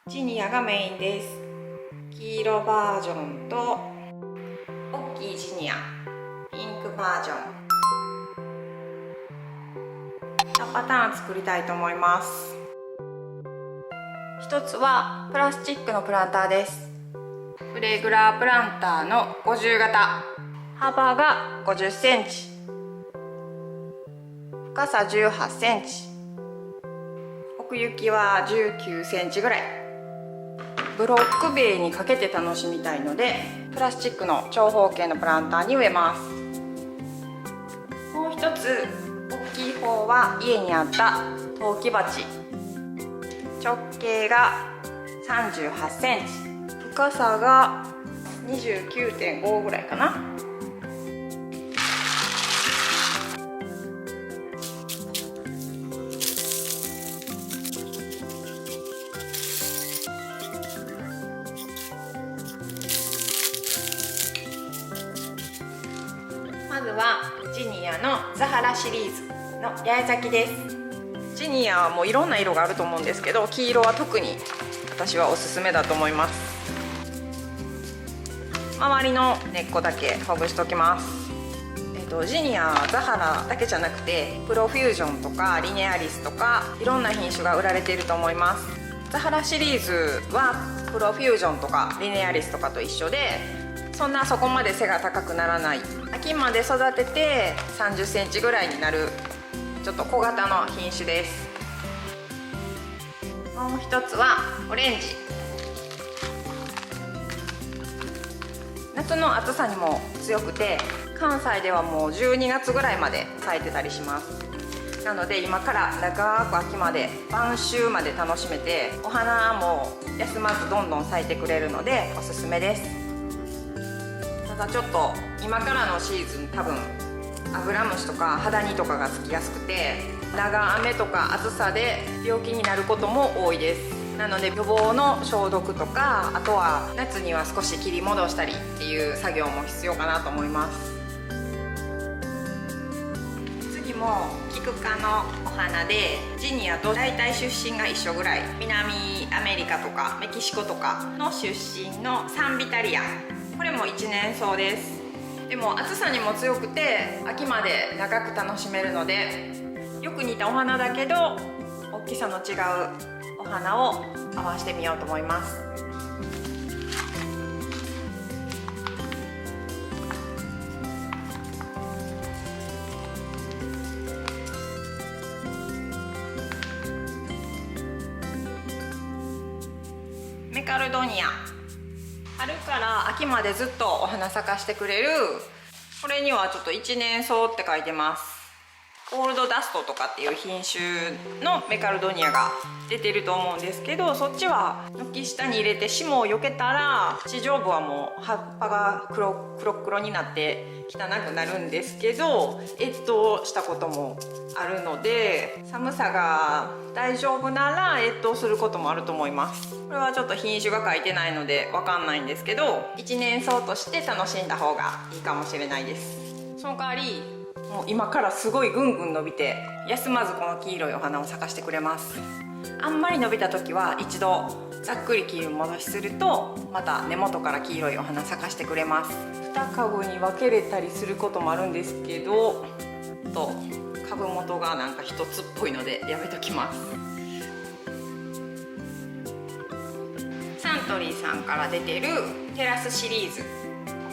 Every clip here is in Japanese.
ジニアがメインです。黄色バージョンと大きいジニア、ピンクバージョン2パターン作りたいと思います。一つはプラスチックのプランターです。フレグラープランターの50型、幅が50センチ、深さ18センチ、奥行きは19センチぐらい。ブロック塀にかけて楽しみたいので、プラスチックの長方形のプランターに植えます。もう一つ大きい方は家にあった陶器鉢、直径が38センチ、深さが 29.5 ぐらいかな。まずはジニアのザハラシリーズの八重咲きです。ジニアはもういろんな色があると思うんですけど、黄色は特に私はおすすめだと思います。周りの根っこだけほぐしておきます。ジニアザハラだけじゃなくてプロフュージョンとかリネアリスとかいろんな品種が売られていると思います。ザハラシリーズはプロフュージョンとかリネアリスとかと一緒で、そこまで背が高くならない、秋まで育てて30センチぐらいになるちょっと小型の品種です。もう一つはオレンジ。夏の暑さにも強くて、関西ではもう12月ぐらいまで咲いてたりします。なので今から長く秋まで晩秋まで楽しめて、お花も休まずどんどん咲いてくれるのでおすすめです。ただちょっと今からのシーズン、多分アブラムシとかハダニとかがつきやすくて、長雨とか暑さで病気になることも多いです。なので予防の消毒とか、あとは夏には少し切り戻したりっていう作業も必要かなと思います。次もキク科のお花で、ジニアと大体出身が一緒ぐらい、南アメリカとかメキシコとかの出身のサンビタリア。これも1年草です。でも暑さにも強くて秋まで長く楽しめるので、よく似たお花だけど大きさの違うお花を合わせてみようと思います。メカルドニア、春から秋までずっとお花咲かしてくれる、これにはちょっと一年草って書いてます。ゴールドダストとかっていう品種のメカルドニアが出てると思うんですけど、そっちは軒下に入れて霜を避けたら、地上部はもう葉っぱが黒になって汚くなるんですけど、越冬したこともあるので、寒さが大丈夫なら越冬することもあると思います。これはちょっと品種が書いてないので分かんないんですけど、一年草として楽しんだ方がいいかもしれないです。その代わりもう今からすごいぐんぐん伸びて、休まずこの黄色いお花を咲かしてくれます。あんまり伸びた時は一度ざっくり切り戻しすると、また根元から黄色いお花咲かしてくれます。2株に分けれたりすることもあるんですけど、株元がなんか一つっぽいのでやめときます。サントリーさんから出てるテラスシリーズ、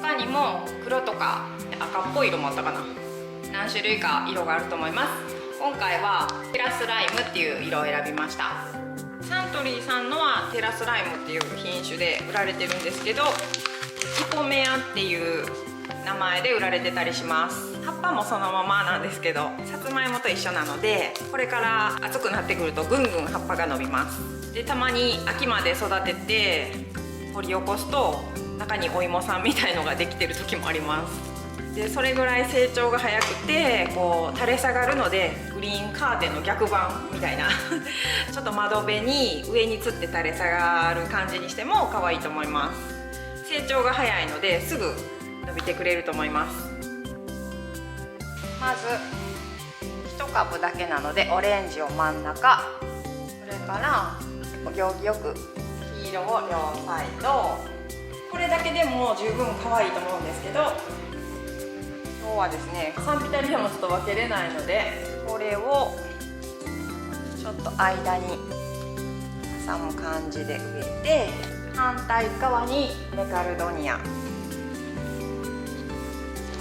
他にも黒とか赤っぽい色もあったかな、何種類か色があると思います。今回はテラスライムっていう色を選びました。サントリーさんのはテラスライムっていう品種で売られてるんですけど、イポメアっていう名前で売られてたりします。葉っぱもそのままなんですけど、さつまいもと一緒なので、これから暑くなってくるとぐんぐん葉っぱが伸びます。でたまに秋まで育てて掘り起こすと、中にお芋さんみたいのができてる時もあります。でそれぐらい成長が早くて、こう垂れ下がるので、グリーンカーテンの逆版みたいなちょっと窓辺に上につって垂れ下がる感じにしても可愛いと思います。成長が早いのですぐ伸びてくれると思います。まず1株だけなのでオレンジを真ん中、それから行儀よく色を両サイド。これだけでも十分可愛いと思うんですけど、今日はですねサンピタリアもちょっと分けれないので、これをちょっと間に挟む感じで植えて、反対側にメカルドニア、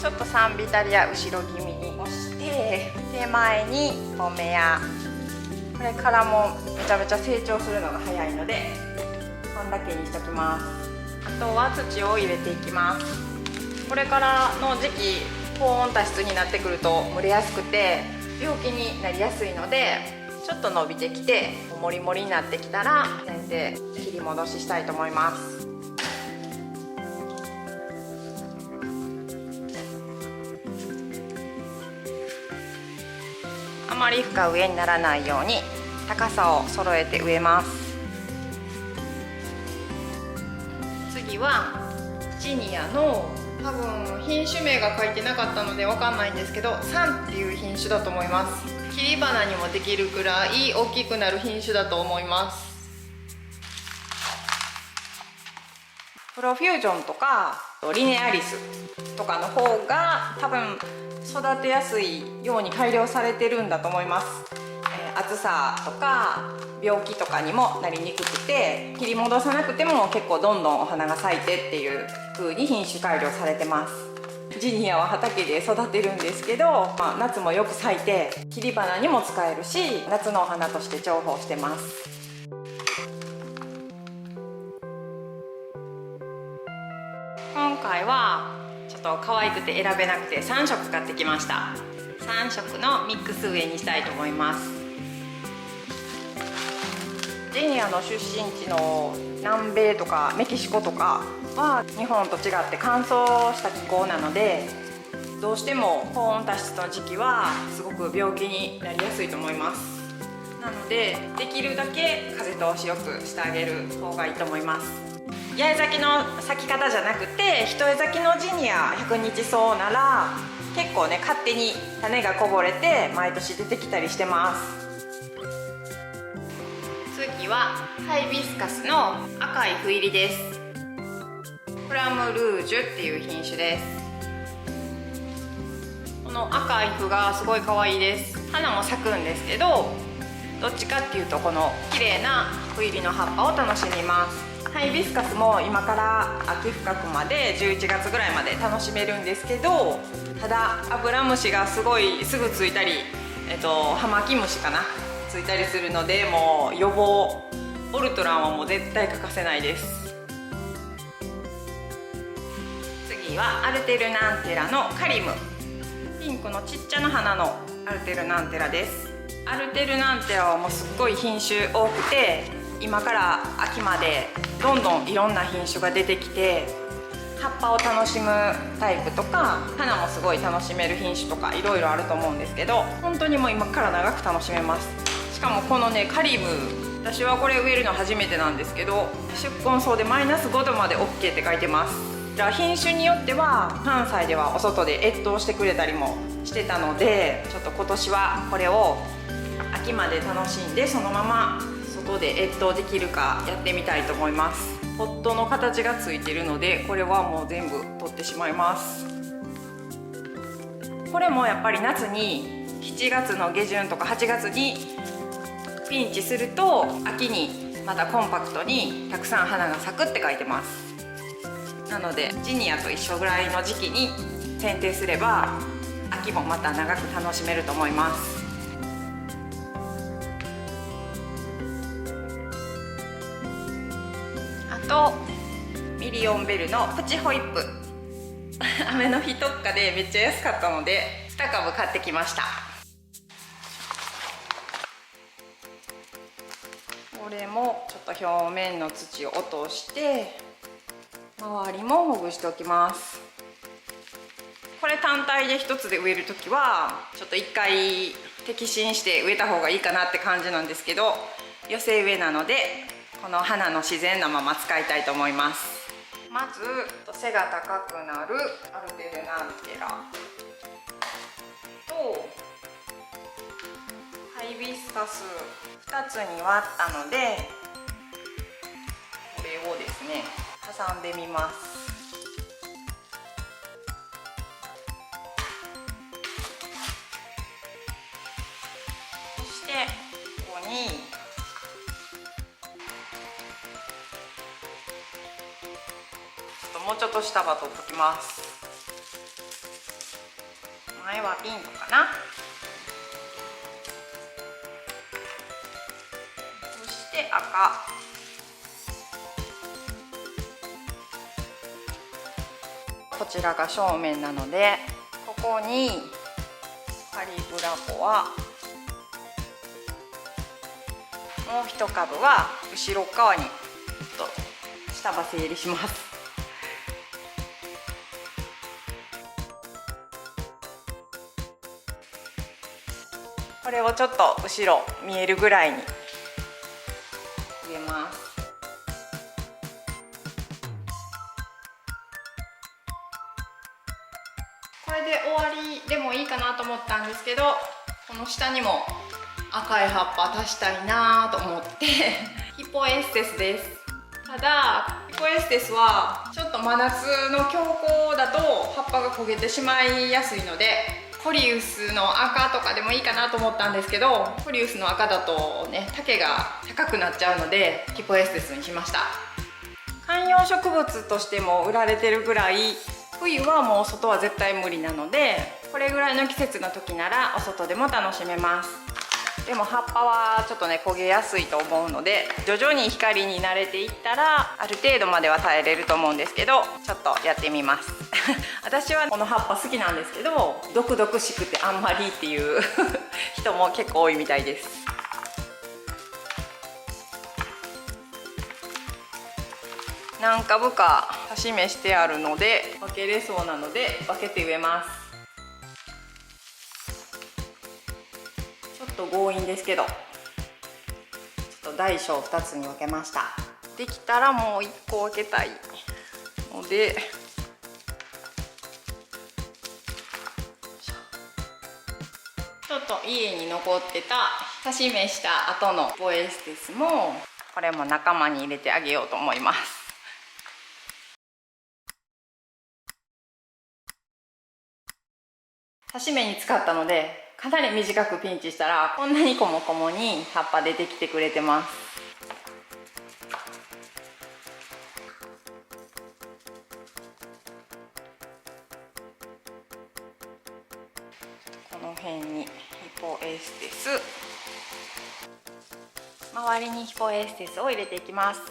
ちょっとサンビタリア後ろ気味に押して、手前にポメア。これからもめちゃめちゃ成長するのが早いのでこんだけにしときます。あとは土を入れていきます。これからの時期高温多湿になってくると蒸れやすくて病気になりやすいので、ちょっと伸びてきてモリモリになってきたら先生切り戻ししたいと思います。あまり深植えにならないように高さを揃えて植えます。次はジニアの、多分品種名が書いてなかったので分かんないんですけど、サンっていう品種だと思います。切り花にもできるくらい大きくなる品種だと思います。プロフュージョンとかリネアリスとかの方が多分育てやすいように改良されてるんだと思います。暑さとか病気とかにもなりにくくて、切り戻さなくても結構どんどんお花が咲いてっていう風に品種改良されてます。ジニアは畑で育てるんですけど、夏もよく咲いて切り花にも使えるし、夏のお花として重宝してます。今回はちょっと可愛くて選べなくて3色買ってきました。3色のミックス植えにしたいと思います。ジニアの出身地の南米とかメキシコとかは日本と違って乾燥した気候なので、どうしても高温多湿の時期はすごく病気になりやすいと思います。なのでできるだけ風通しよくしてあげる方がいいと思います。八重咲きの咲き方じゃなくて、一重咲きのジニア100日草なら結構ね勝手に種がこぼれて毎年出てきたりしてます。次はハイビスカスの赤い斑入りです。フラムルージュっていう品種です。この赤い斑がすごい可愛いです。花も咲くんですけど、どっちかっていうとこの綺麗な斑入りの葉っぱを楽しみます。ハイビスカスも今から秋深くまで11月ぐらいまで楽しめるんですけど、ただアブラムシがすごいすぐついたり、ハマキムシかなついたりするので、もう予防オルトランはもう絶対欠かせないです。次はアルテルナンテラのカリム、ピンクのちっちゃな花のアルテルナンテラです。アルテルナンテラはもうすっごい品種多くて、今から秋までどんどんいろんな品種が出てきて、葉っぱを楽しむタイプとか花もすごい楽しめる品種とかいろいろあると思うんですけど、本当にもう今から長く楽しめます。しかもこのねカリム、私はこれ植えるの初めてなんですけど、宿根草でマイナス5度まで OK って書いてます。品種によっては関西ではお外で越冬してくれたりもしてたので、ちょっと今年はこれを秋まで楽しんでそのまま外で越冬できるかやってみたいと思います。ポットの形がついてるので、これはもう全部取ってしまいます。これもやっぱり夏に7月の下旬とか8月にピンチすると秋にまたコンパクトにたくさん花が咲くって書いてます。なのでジニアと一緒ぐらいの時期に剪定すれば秋もまた長く楽しめると思います。あとミリオンベルのプチホイップ雨の日特価でめっちゃ安かったので2株買ってきました。これもちょっと表面の土を落として周りもほぐしておきます。これ単体で一つで植えるときはちょっと一回摘心して植えた方がいいかなって感じなんですけど、寄せ植えなのでこの花の自然なまま使いたいと思います。まず背が高くなるアルテルナンテラとハイビスカス2つに割ったので、これ挟んでみます。そしてここにもうちょっと下葉取っておきます。前はピンクかな。そして赤。こちらが正面なので、ここにカリブラコはもう一株は後ろ側にちょっと下葉整理します。これをちょっと後ろ見えるぐらいに植えます。これで終わりでもいいかなと思ったんですけど、この下にも赤い葉っぱ足したいなと思ってヒポエステスです。ただヒポエステスはちょっと真夏の強光だと葉っぱが焦げてしまいやすいので、コリウスの赤とかでもいいかなと思ったんですけど、コリウスの赤だとね丈が高くなっちゃうのでヒポエステスにしました。観葉植物としても売られてるぐらい、冬はもう外は絶対無理なので、これぐらいの季節の時ならお外でも楽しめます。でも葉っぱはちょっとね焦げやすいと思うので、徐々に光に慣れていったらある程度までは耐えれると思うんですけど、ちょっとやってみます私はこの葉っぱ好きなんですけど、毒々しくてあんまりっていう人も結構多いみたいです。何株か刺し目してあるので分けれそうなので分けて植えます。ちょっと強引ですけど、ちょっと大小2つに分けました。できたらもう1個分けたいので、ちょっと家に残ってた刺し目した後のポエステスもこれも仲間に入れてあげようと思います。刺し目に使ったのでかなり短くピンチしたらこんなにコモコモに葉っぱ出てきてくれてます。この辺にヒポエステス、周りにヒポエステスを入れていきます。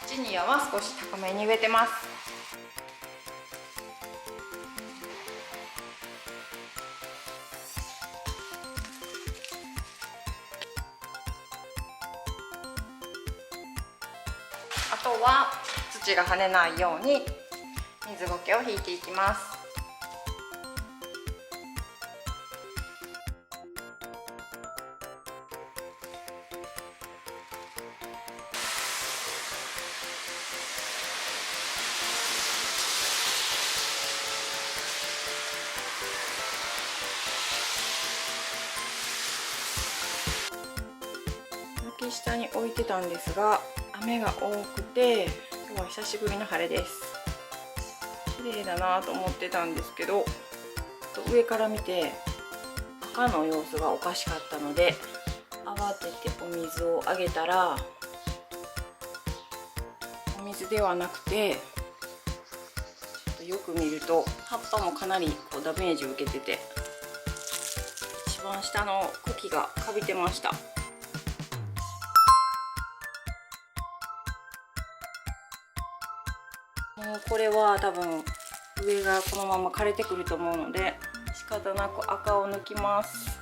ジニアは少し高めに植えてます。あとは土が跳ねないように水苔を引いていきます。軒下に置いてたんですが雨が多くて今日は久しぶりの晴れです。綺麗だなと思ってたんですけど、上から見て赤の様子がおかしかったので慌ててお水をあげたら、お水ではなくてちょっとよく見ると葉っぱもかなりダメージを受けてて、一番下の茎がかびてました。もうこれは多分上がこのまま枯れてくると思うので仕方なく赤を抜きます。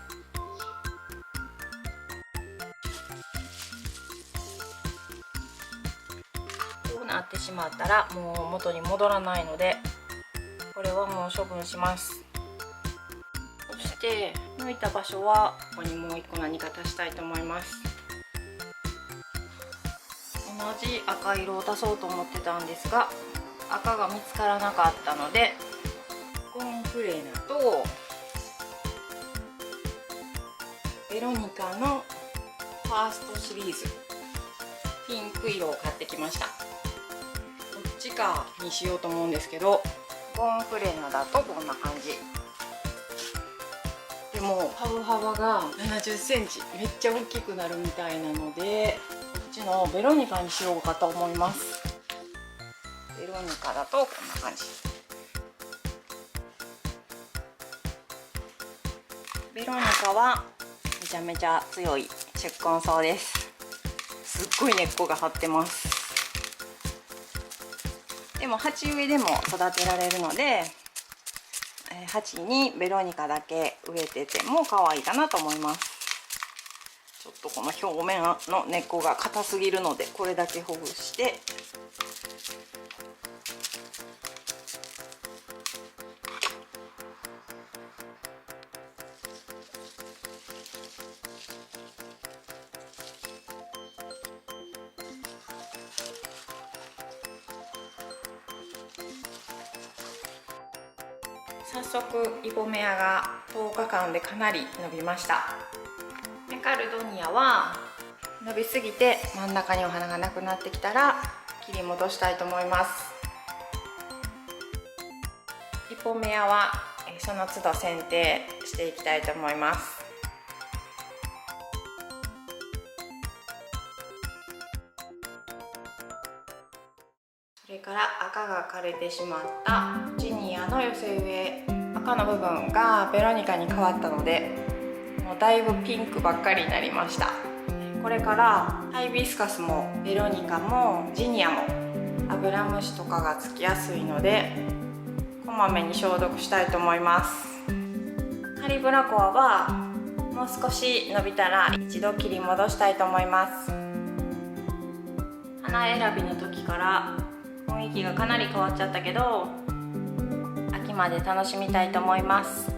こうなってしまったらもう元に戻らないので、これはもう処分します。そして抜いた場所はここにもう1個何か足したいと思います。同じ赤色を足そうと思ってたんですが赤が見つからなかったので、コーンフレーナとベロニカのファーストシリーズピンク色を買ってきました。どっちかにしようと思うんですけど、ボンフレナだとこんな感じでも株幅が70センチ、めっちゃ大きくなるみたいなので、こっちのベロニカにしようかと思います。ベロニカだとこんな感じ。ベロニカはめちゃめちゃ強い宿根草です。すっごい根っこが張ってます。でも鉢植えでも育てられるので、鉢にベロニカだけ植えてても可愛いかなと思います。ちょっとこの表面の根っこが硬すぎるので、これだけほぐして、早速イボメアが10日間でかなり伸びました。メカルドニアは伸びすぎて真ん中にお花がなくなってきたら切り戻したいと思います。イボメアはその都度剪定していきたいと思います。それから赤が枯れてしまったジニアの寄せ植え、赤の部分がベロニカに変わったので、もうだいぶピンクばっかりになりました。これからハイビスカスもベロニカもジニアもアブラムシとかがつきやすいので、こまめに消毒したいと思います。カリブラコアはもう少し伸びたら一度切り戻したいと思います。花選びの時から雰囲気がかなり変わっちゃったけど、秋まで楽しみたいと思います。